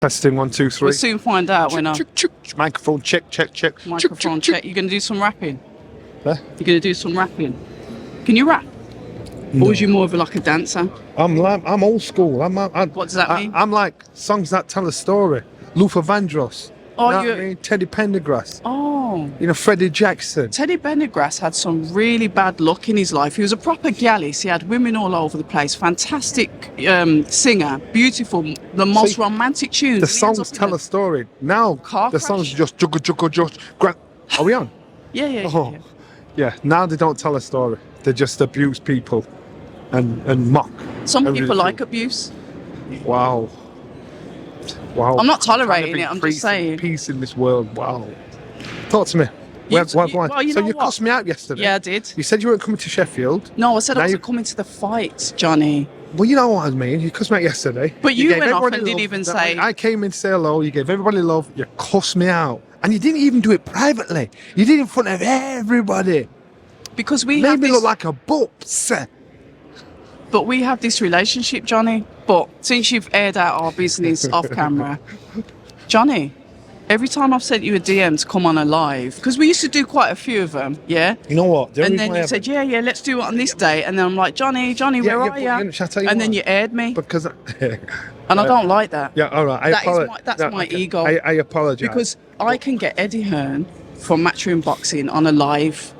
Testing 1, 2, 3. We'll soon find out when Microphone check. Microphone check. You're going to do some rapping? Huh? You're going to do some rapping? Can you rap? No. Or was you more of like a dancer? I'm old school. What does that mean? I'm like songs that tell a story. Luther Vandross. Oh, you know what I mean? Teddy Pendergrass. Oh. You know, Freddie Jackson. Teddy Pendergrass had some really bad luck in his life. He was a proper gallus. He had women all over the place. Fantastic singer. Beautiful. The most romantic tunes. The songs tell a story. Now, the songs just Are we on? Yeah. Oh. Yeah, now they don't tell a story. They just abuse people and mock. Some people like abuse. Wow. I'm not tolerating it, I'm just saying. Peace in this world, wow. Talk to me. Well, you cussed me out yesterday. Yeah, I did. You said you weren't coming to Sheffield. No, I said I wasn't coming to the fight, Johnny. Well, you know what I mean. You cussed me out yesterday. But you went off and didn't even say... I came in to say hello. You gave everybody love. You cussed me out. And you didn't even do it privately. You did it in front of everybody. Because we made me look like a butts. But we have this relationship, Johnny. But since you've aired out our business off camera, Johnny, every time I've sent you a DM to come on a live, because we used to do quite a few of them, yeah? You know what? And then you said, yeah, let's do it on this day. And then I'm like, Johnny, where are you? And then you aired me. Because and I don't like that. Yeah, all right. That's my ego. I apologise. Because I can get Eddie Hearn from Matchroom Boxing on a live.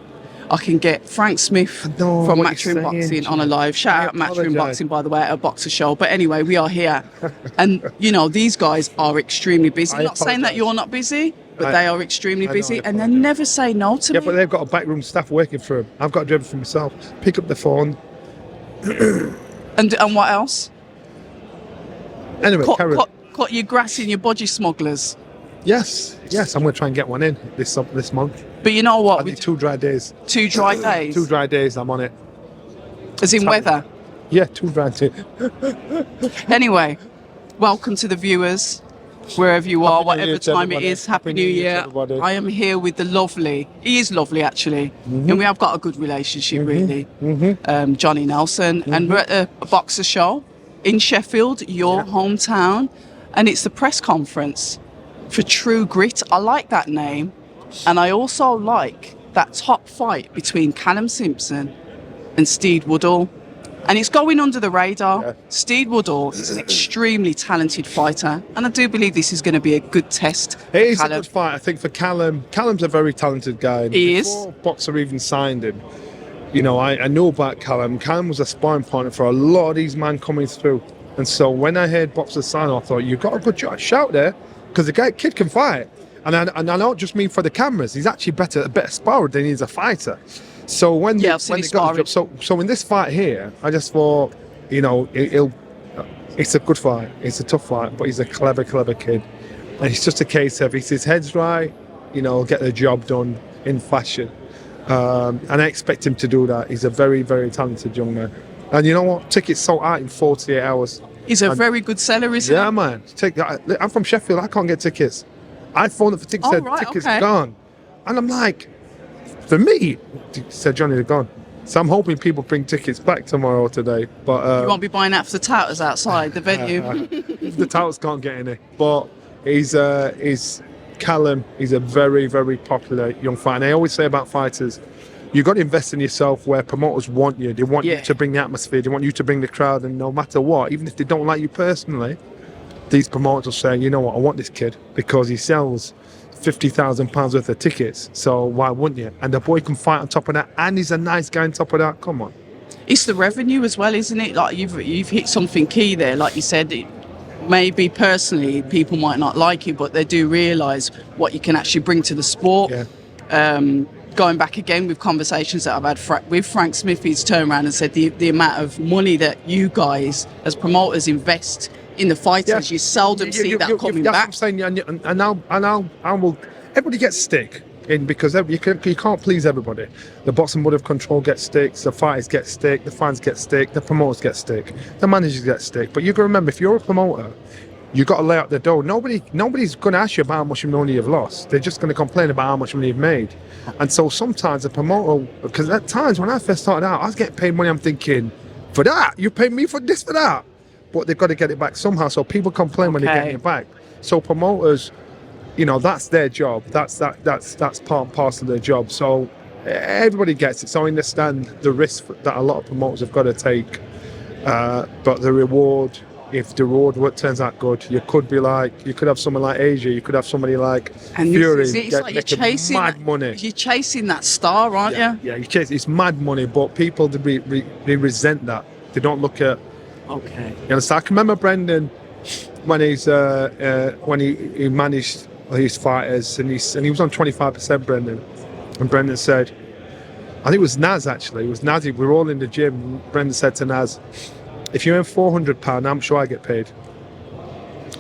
I can get Frank Smith from Matchroom Boxing on a live. Shout out Matchroom Boxing, by the way, at a boxer show. But anyway, we are here. And, you know, these guys are extremely busy. Not saying that you're not busy, but they are extremely busy. And they never say no to me. Yeah, but they've got a backroom staff working for them. I've got to do everything myself. Pick up the phone. And what else? Anyway, cut your grass in your budgie smugglers. Yes, I'm going to try and get one in this month. But you know what? I need 2 dry days. 2 dry days? 2 dry days, I'm on it. As in weather? Yeah, 2 dry days. Anyway, welcome to the viewers, wherever you are, whatever time it is. Happy New Year. I am here with the lovely, he is lovely actually, and we have got a good relationship really, Johnny Nelson. And we're at a boxer show in Sheffield, your hometown, and it's the press conference for True Grit. I like that name, and I also like that top fight between Callum Simpson and Steed Woodhall, and it's going under the radar. Steed Woodhall is an extremely talented fighter, and I do believe this is going to be a good test. It is a good fight, I think, for Callum. Callum's a very talented guy. He is. Before Boxer even signed him, you know, I know about Callum. Callum was a sparring partner for a lot of these men coming through, and so when I heard Boxer sign, I thought, you've got a good shout there. Because the kid can fight, and I don't just mean for the cameras. He's actually a better sparrer than he's a fighter. So when so in this fight here, I just thought, you know, it's a good fight. It's a tough fight, but he's a clever kid, and it's just a case of if his head's right, you know, get the job done in fashion. And I expect him to do that. He's a very talented young man, and you know what? Tickets sold out in 48 hours. He's a very good seller, isn't he? Yeah, man. I'm from Sheffield. I can't get tickets. I phoned up for tickets. Tickets gone. And I'm like, for me, said Johnny, they're gone. So I'm hoping people bring tickets back tomorrow or today. But you won't be buying out for the touters outside the venue. The touters can't get any. But he's Callum. He's a very popular young fighter. And I always say about fighters, you've got to invest in yourself where promoters want you. They want you to bring the atmosphere. They want you to bring the crowd. And no matter what, even if they don't like you personally, these promoters will say, you know what, I want this kid because he sells £50,000 worth of tickets. So why wouldn't you? And the boy can fight on top of that. And he's a nice guy on top of that. Come on. It's the revenue as well, isn't it? Like you've hit something key there. Like you said, maybe personally people might not like you, but they do realise what you can actually bring to the sport. Going back again with conversations that I've had with Frank Smith, he's turned around and said the amount of money that you guys as promoters invest in the fighters, you seldom see that coming back. That's what I'm saying, and I will. Everybody gets stick in because you can't please everybody. The boxing board of control gets sticks, the fighters get stick, the fans get stick, the promoters get stick, the managers get stick. But you got to remember, if you're a promoter, you got to lay out the door. Nobody's going to ask you about how much money you've lost. They're just going to complain about how much money you've made. And so sometimes a promoter, because at times when I first started out, I was getting paid money. I'm thinking, for that, you paid me for this, for that. But they've got to get it back somehow. So people complain when they're getting it back. So promoters, you know, that's their job. That's part and parcel of their job. So everybody gets it. So I understand the risk that a lot of promoters have got to take. But the reward, if the reward turns out good, you could have someone like Asia, you could have somebody like Fury. It's like you're chasing mad money. You're chasing that star, aren't you? Yeah, it's mad money, but people they resent that. They don't look at. Okay. You understand? I can remember Brendan when he managed his fighters, and he was on 25%. Brendan, and Brendan said, I think it was Naz actually. It was Nazi. We were all in the gym. Brendan said to Naz, "If you earn £400, how much do I get paid?"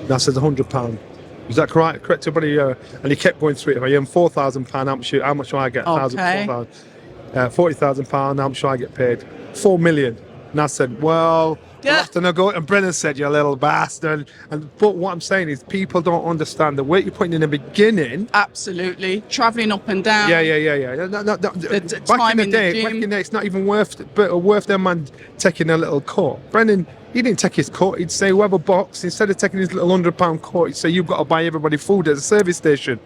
Naz says £100. Is that correct? Correct, everybody? And he kept going through it. If I earn £4,000, how much do I get? Okay. £40,000. How much do I get paid? 4 million. Naz said, "Well, we'll have to go." And Brendan said, "You little bastard." But what I'm saying is, people don't understand the weight you're putting in the beginning. Absolutely, travelling up and down. Yeah. Back in the day, it's not even worth their man taking a little cut. Brendan, he didn't take his cut. He'd say, whoever box, instead of taking his little £100 cut, he'd say, "You've got to buy everybody food at the service station."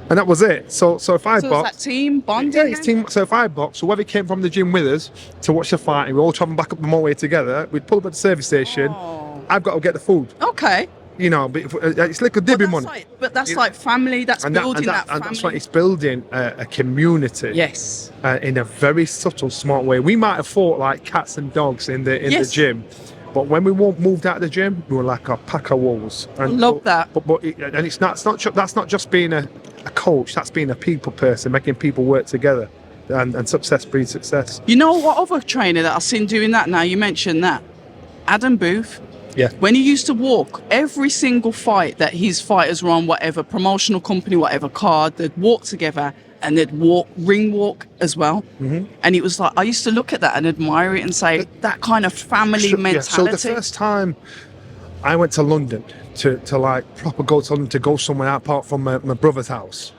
And that was it. So if I box, that team bonding. yeah, it's team. So if I box, whoever came from the gym with us to watch the fight, and we all traveling back up the motorway together, we'd pull up at the service station. Oh. I've got to get the food. Okay. You know, but it's like a dibby money. But that's like family. That's building that family. And that's why it's building a community. Yes. In a very subtle, smart way. We might have fought like cats and dogs in the gym. But when we moved out of the gym, we were like a pack of wolves. And, I love that. And that's not just being a coach. That's being a people person, making people work together, and success breeds success. You know what other trainer that I've seen doing that now? You mentioned that, Adam Booth. Yeah. When he used to walk, every single fight that his fighters were on, whatever promotional company, whatever card, they'd walk together. And they'd ring walk as well. Mm-hmm. And it was like, I used to look at that and admire it and say, that kind of family mentality. Yeah. So the first time I went to London to like proper go to London to go somewhere out apart from my brother's house,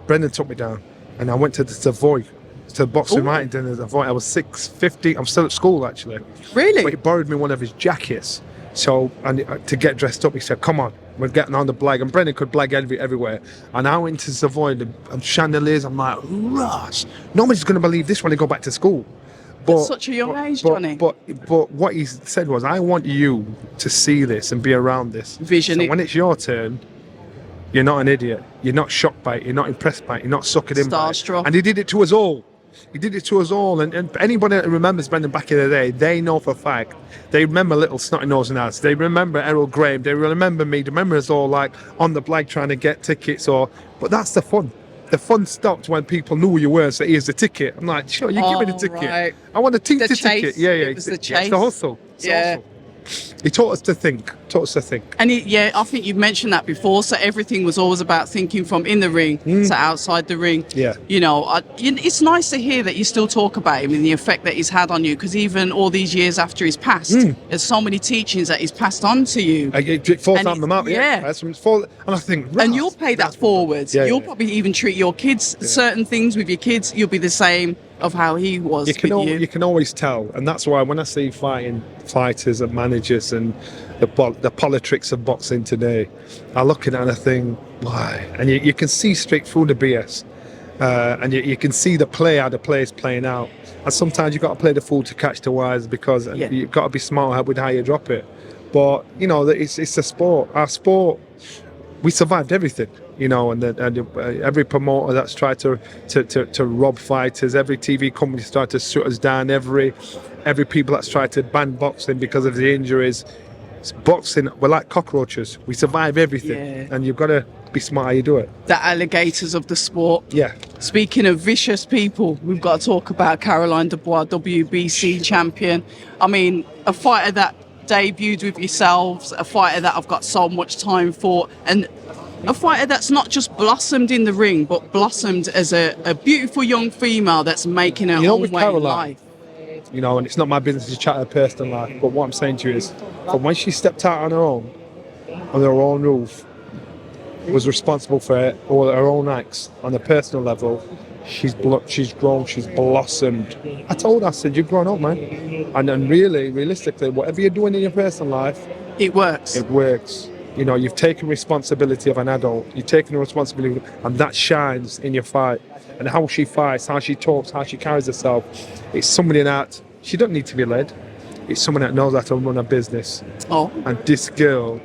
Brendan took me down and I went to the Savoy, to the boxing writing dinner at the Savoy. I was 6'50". I'm still at school actually. Really? But he borrowed me one of his jackets. So, and to get dressed up, he said, "Come on, we're getting on the blag." And Brendan could blag everywhere. And I went to Savoy, and chandeliers. I'm like, Ross, nobody's going to believe this when they go back to school. But at such a young age, Johnny. But what he said was, I want you to see this and be around this. Vision. So when it's your turn, you're not an idiot. You're not shocked by it. You're not impressed by it. You're not sucking in by it. Starstruck. And he did it to us all. He did it to us all, and anybody that remembers Brendan back in the day, they know for a fact. They remember little snotty nose and ass. They remember Errol Graham. They remember me. They remember us all like on the blag trying to get tickets. But that's the fun. The fun stopped when people knew who you were and said, "Here's the ticket." I'm like, "Sure, you give me the ticket. Right. I want the ticket." Chase. Yeah. It was the chase. It's the hustle. It's the hustle. He taught us to think. And I think you've mentioned that before. So everything was always about thinking from in the ring to outside the ring. Yeah. You know, it's nice to hear that you still talk about him and the effect that he's had on you, because even all these years after he's passed, there's so many teachings that he's passed on to you. It falls on them out. Yeah. And I think, and you'll pay that forward. Yeah, you'll probably even treat your kids certain things with your kids. You'll be the same of how he was. You can always tell, and that's why when I see fighters and managers and the politics of boxing today, I look at it and I think, why? And you can see straight through the BS, and you can see how the players playing out. And sometimes you've got to play the fool to catch the wise, because you've got to be smart with how you drop it. But you know, it's a sport. Our sport, we survived everything. You know, and every promoter that's tried to rob fighters, every TV company that's tried to shut us down, every people that's tried to ban boxing because of the injuries. Boxing, we're like cockroaches. We survive everything, and you've got to be smart how you do it. The alligators of the sport. Yeah. Speaking of vicious people, we've got to talk about Caroline Dubois, WBC champion. I mean, a fighter that debuted with yourselves, a fighter that I've got so much time for, and a fighter that's not just blossomed in the ring, but blossomed as a beautiful young female that's making her own way in life. You know, and it's not my business to chat her personal life, but what I'm saying to you is, from when she stepped out on her own roof, was responsible for all her own acts on a personal level, she's grown, she's blossomed. I told her, I said, "You've grown up, man." And then realistically, whatever you're doing in your personal life, it works. It works. You know, you've taken responsibility of an adult. You've taken the responsibility, and that shines in your fight. And how she fights, how she talks, how she carries herself. It's somebody that she doesn't need to be led. It's someone that knows how to run a business. Oh. And this girl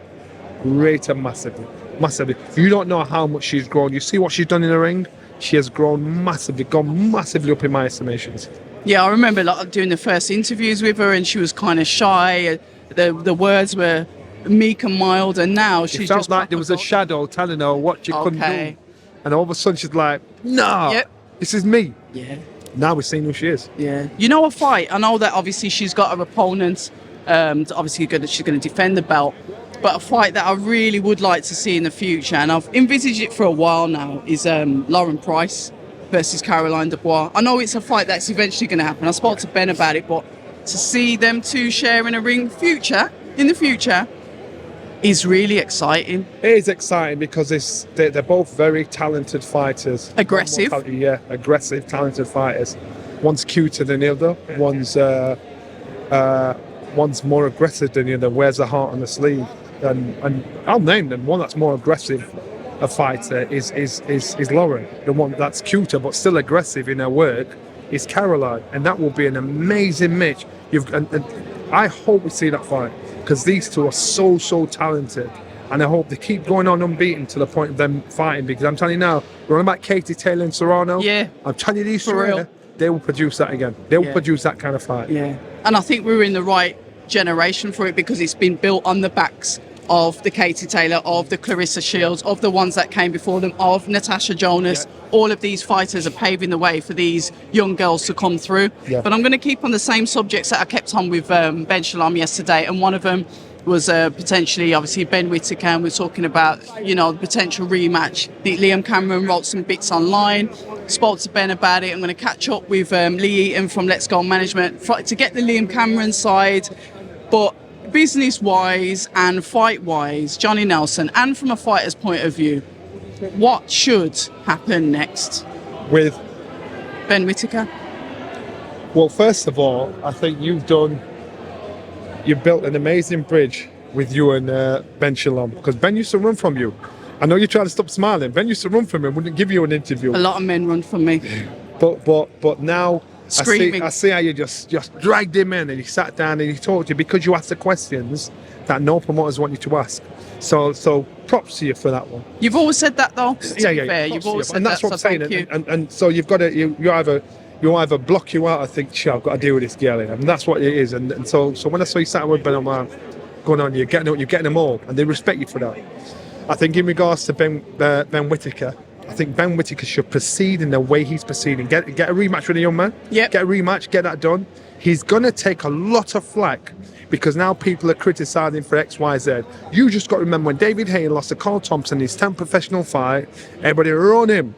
rates her massively, massively. You don't know how much she's grown. You see what she's done in the ring? She has grown massively, gone massively up in my estimations. Yeah, I remember like doing the first interviews with her, and she was kind of shy. The words were meek and mild, and now she's It felt just like there was a shadow telling her what she couldn't do. And all of a sudden she's like, no, this is me. Yeah. Now we're seeing who she is. Yeah. You know, a fight, I know that obviously she's got her opponent, obviously she's going to defend the belt, but a fight that I really would like to see in the future, and I've envisaged it for a while now, is Lauren Price versus Caroline Dubois. I know it's a fight that's eventually going to happen. I spoke to Ben about it, but to see them two sharing a ring in the future is really exciting. It is exciting because they're both very talented fighters. Aggressive. Yeah, aggressive, talented fighters. One's cuter than the other. One's more aggressive than the other, wears the heart on the sleeve. And I'll name them. One that's more aggressive a fighter is Lauren. The one that's cuter but still aggressive in her work is Caroline. And that will be an amazing match. And I hope we see that fight, because these two are so talented, and I hope they keep going on unbeaten to the point of them fighting, because I'm telling you now, we're on about Katie Taylor and Serrano. Yeah. I'm telling you, these two, they will produce that again. They will produce that kind of fight. Yeah. And I think we're in the right generation for it, because it's been built on the backs of the Katie Taylor, of the Clarissa Shields, of the ones that came before them, of Natasha Jonas. Yeah. All of these fighters are paving the way for these young girls to come through. Yeah. But I'm going to keep on the same subjects that I kept on with Ben Shalom yesterday, and one of them was potentially, obviously, Ben Whittaker, and we're talking about, the potential rematch. I think Liam Cameron wrote some bits online, spoke to Ben about it. I'm going to catch up with Lee Eaton from Let's Go Management to get the Liam Cameron side. But business-wise and fight-wise, Johnny Nelson, and from a fighter's point of view, what should happen next with Ben Whittaker? Well, first of all, I think you've built an amazing bridge with you and Ben Shalom, because Ben used to run from you. I know you're trying to stop smiling. Ben used to run from him, wouldn't give you an interview. A lot of men run from me. But now screaming. I see how you just dragged him in, and he sat down and he talked to you, because you asked the questions that no promoters want you to ask. So props to you for that one. You've always said that, though. Yeah. Fair. You've always said and that's that, what so I'm saying. thank you. And so you've got to you either block you out. I think, I've got to deal with this girl, and that's what it is. And so when I saw you sat with Ben, I'm like, going on, you're getting them all, and they respect you for that. I think in regards to Ben Whittaker, I think Ben Whittaker should proceed in the way he's proceeding. Get a rematch with a young man. Yep. Get a rematch. Get that done. He's gonna take a lot of flack, because now people are criticising for X, Y, Z. You just got to remember, when David Haye lost to Carl Thompson, his 10th professional fight, everybody run him.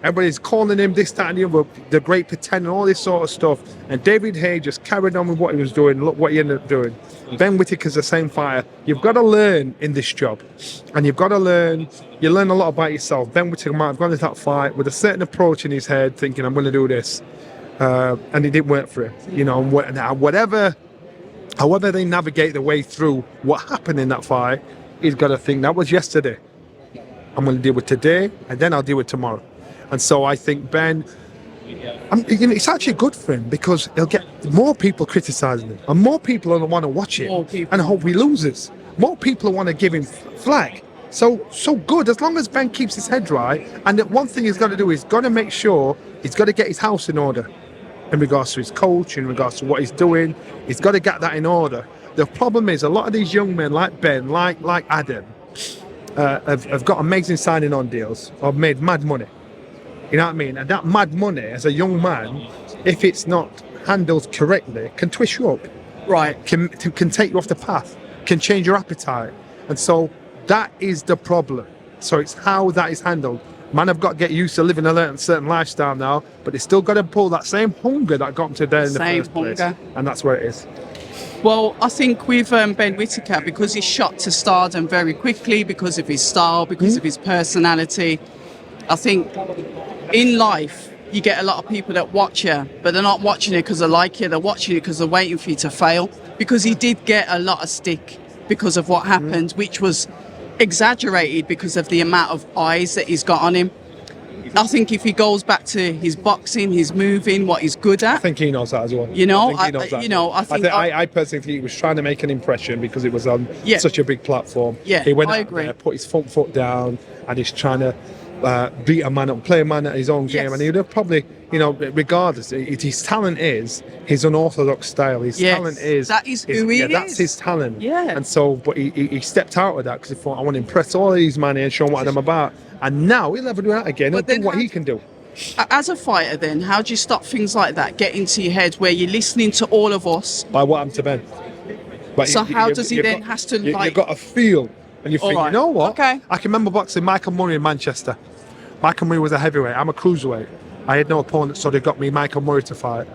Everybody's calling him this, that, and the other, the great pretender, all this sort of stuff. And David Haye just carried on with what he was doing. Look what he ended up doing. Ben Whittaker's the same fighter. You've got to learn in this job. And you've got to learn. You learn a lot about yourself. Ben Whittaker might have gone into that fight with a certain approach in his head, thinking, I'm going to do this. And it didn't work for him. However they navigate the way through what happened in that fight, he's got to think, that was yesterday. I'm going to deal with today, and then I'll deal with tomorrow. And so I think Ben, it's actually good for him, because he'll get more people criticising him, and more people will want to watch it and hope he loses. More people want to give him flag. So good, as long as Ben keeps his head right. And the one thing he's got to do is got to make sure he's got to get his house in order in regards to his coach, in regards to what he's doing. He's got to get that in order. The problem is, a lot of these young men like Ben, like Adam, have got amazing signing on deals, or made mad money. You know what I mean? And that mad money, as a young man, if it's not handled correctly, can twist you up. Right. Can take you off the path, can change your appetite. And so that is the problem. So it's how that is handled. Man have got to get used to living a certain lifestyle now, but they still got to pull that same hunger that got them to there in the first place. And that's where it is. Well, I think with Ben Whittaker, because he's shot to stardom very quickly, because of his style, because of his personality, I think in life, you get a lot of people that watch you, but they're not watching you because they like you. They're watching you because they're waiting for you to fail. Because he did get a lot of stick because of what happened, which was exaggerated because of the amount of eyes that he's got on him. I think if he goes back to his boxing, his moving, what he's good I at, think he knows that as well. I personally think he was trying to make an impression because it was on such a big platform. Yeah, he went I out agree. there, put his front foot down, and he's trying to beat a man up, play a man at his own game, Yes. and he'd have probably, regardless, his talent is his unorthodox style. His talent is that is who he is. That's his talent. Yeah. And so, but he stepped out of that because he thought, I want to impress all of these men and show them what I'm about. And now he'll never do that again. He'll do what he can do. As a fighter, then, how do you stop things like that get into your head where you're listening to all of us? By what happened to Ben. But So how does he then has to you've got to feel, and you think, right. you know what? Okay. I can remember boxing Michael Murray in Manchester. Michael Murray was a heavyweight. I'm a cruiserweight. I had no opponent, so they got me Michael Murray to fight.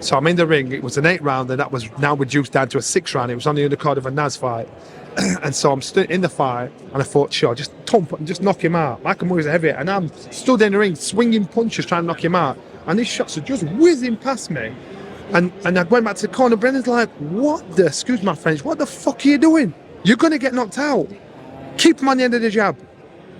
So I'm in the ring. It was an 8 round, and that was now reduced down to a 6 round. It was on the undercard of a Naz fight. And so I'm stood in the fight, and I thought, sure, just knock him out. Michael Murray's a heavyweight, and I'm stood in the ring, swinging punches, trying to knock him out. And these shots are just whizzing past me. And I went back to the corner. Brendan's like, excuse my French, what the fuck are you doing? You're going to get knocked out. Keep him on the end of the jab.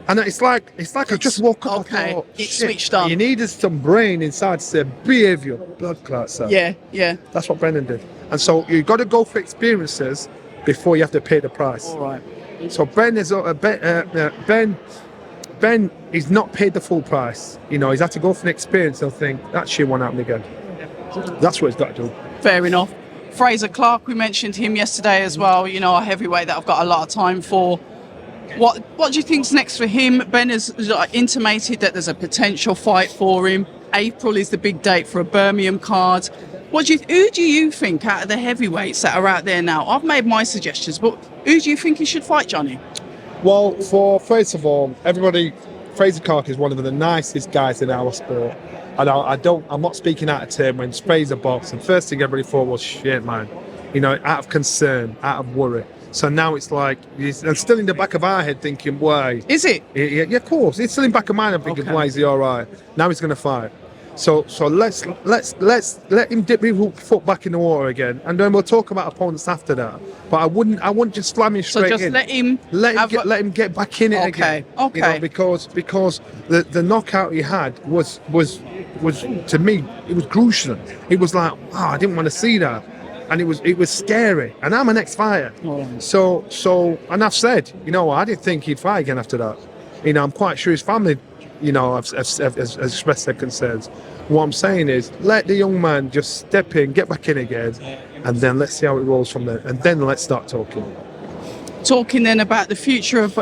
And it's like I just woke up. Okay, I thought, it switched on. You needed some brain inside to say, behaviour, blood clot, sir. Yeah. That's what Brendan did. And so you've got to go for experiences before you have to pay the price. All right. So Ben he's not paid the full price. He's had to go for an experience and think, that shit won't happen again. That's what he's got to do. Fair enough. Fraser Clark, we mentioned him yesterday as well, a heavyweight that I've got a lot of time for. What do you think's next for him? Ben has intimated that there's a potential fight for him. April is the big date for a Birmingham card. Who do you think out of the heavyweights that are out there now? I've made my suggestions, but who do you think he should fight, Johnny? Well, first of all, Fraser Clark is one of the nicest guys in our sport. And I'm not speaking out of turn when Fraser boxed, and first thing everybody thought was, shit, man. Out of concern, out of worry. So now it's like, it's still in the back of our head thinking, why? Is it? Yeah, of course. It's still in the back of my head thinking, Okay. why is he all right? Now he's going to fight. So let's let him dip his foot back in the water again, and then we'll talk about opponents after that. But I wouldn't just slam him straight in. So just let him get back in it again. Okay. Because the knockout he had was to me, it was gruesome. It was like, I didn't want to see that. And it was scary. And I'm an ex-fighter. So and I've said, I didn't think he'd fight again after that. I'm quite sure his family, have expressed their concerns. What I'm saying is, let the young man just step in, get back in again, and then let's see how it rolls from there. And then let's start talking. Talking then about the future of,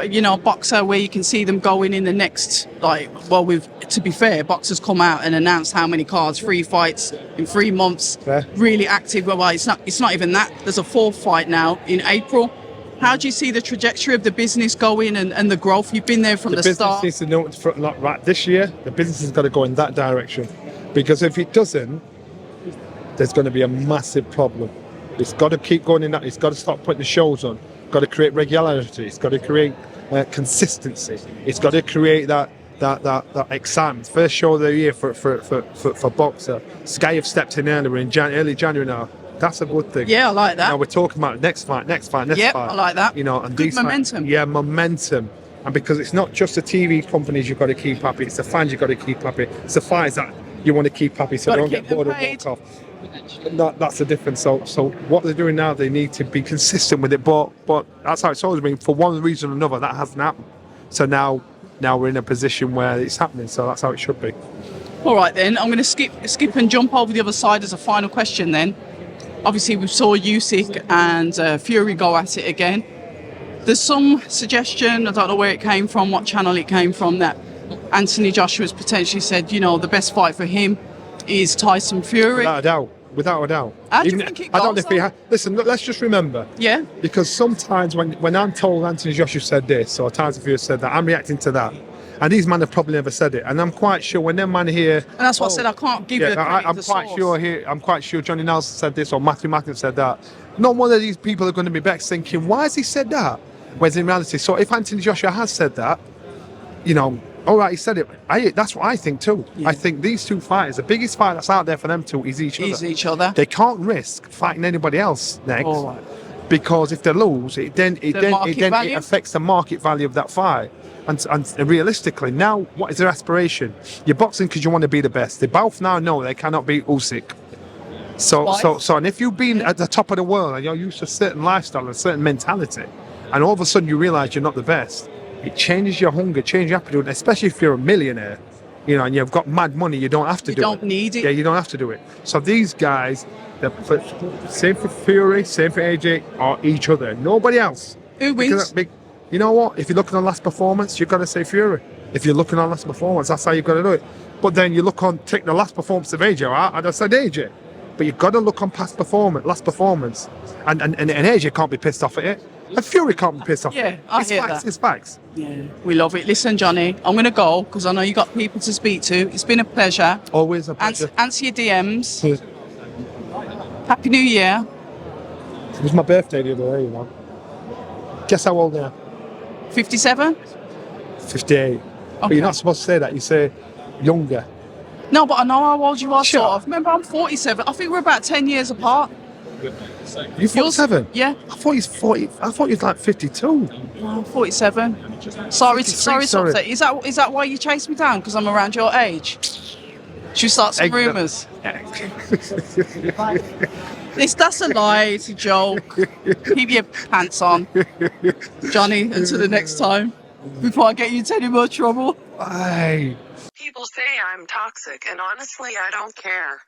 boxer, where you can see them going in the next, to be fair, boxers come out and announce how many cards, 3 fights in 3 months, really active. Well, it's not even that. There's a 4th fight now in April. How do you see the trajectory of the business going and the growth? You've been there from the start. The business needs to know, right this year, the business has got to go in that direction. Because if it doesn't, there's going to be a massive problem. It's got to keep going in that. It's got to stop putting the shows on. It's got to create regularity. It's got to create consistency. It's got to create that excitement. First show of the year for boxer. Sky have stepped in earlier in early January now. That's a good thing. Yeah, I like that. Now we're talking about next fight. Yeah, I like that. And good momentum. Momentum. And because it's not just the TV companies you've got to keep happy, it's the fans you've got to keep happy. It's the fighters that you want to keep happy so they don't get bored and walk off. That's the difference. So what they're doing now, they need to be consistent with it. But that's how it's always been. For one reason or another, that hasn't happened. So now we're in a position where it's happening. So that's how it should be. All right then, I'm going to skip and jump over the other side as a final question then. Obviously, we saw Usyk and Fury go at it again. There's some suggestion, I don't know where it came from, what channel it came from, that Anthony Joshua's potentially said, the best fight for him is Tyson Fury. Without a doubt. How do you think it goes? I don't know if he had. Listen, let's just remember. Yeah. Because sometimes when I'm told Anthony Joshua said this or Tyson Fury said that, I'm reacting to that. And these men have probably never said it. And I'm quite sure when them man here... And that's what I said, I can't give you the credit. I'm quite sure Johnny Nelson said this or Matthew Martin said that. Not one of these people are going to be back thinking, why has he said that? Whereas in reality, so if Anthony Joshua has said that, all right, he said it. That's what I think too. Yeah. I think these two fighters, the biggest fight that's out there for them two is each other. Is each other. They can't risk fighting anybody else next. All right. because if they lose, it value? affects the market value of that fight. And realistically, now what is their aspiration? You're boxing because you want to be the best. They both now know they cannot beat Usyk. And if you've been at the top of the world and you're used to a certain lifestyle, a certain mentality, and all of a sudden you realise you're not the best, it changes your hunger, changes your appetite, especially if you're a millionaire, you know, and you've got mad money, you don't have to do it. You don't need it. Yeah, you don't have to do it. So these guys, same for Fury, same for AJ, are each other. Nobody else. Who wins? You know what? If you're looking on last performance, you've got to say Fury. If you're looking on last performance, that's how you've got to do it. But then you look on, take the last performance of AJ, I'd have said AJ. But you've got to look on last performance. And AJ can't be pissed off at it. And Fury can't be pissed off at it. I hear that. It's facts. Yeah, we love it. Listen, Johnny, I'm going to go because I know you got people to speak to. It's been a pleasure. Always a pleasure. Answer your DMs. Happy New Year. It was my birthday the other day, you know. Guess how old I am? 57? 58. But you're not supposed to say that. You say younger. No, but I know how old you are, Sure. sort of. Remember, I'm 47. I think we're about 10 years apart. You're 47? Yeah. I thought he's 40. I thought he was like 52. No, I'm 47. Sorry to upset. Is that why you chased me down? Because I'm around your age? Should we start some rumours? That's a lie. It's a joke. Keep your pants on, Johnny. Until the next time, before I get you into any more trouble. Bye. People say I'm toxic, and honestly, I don't care.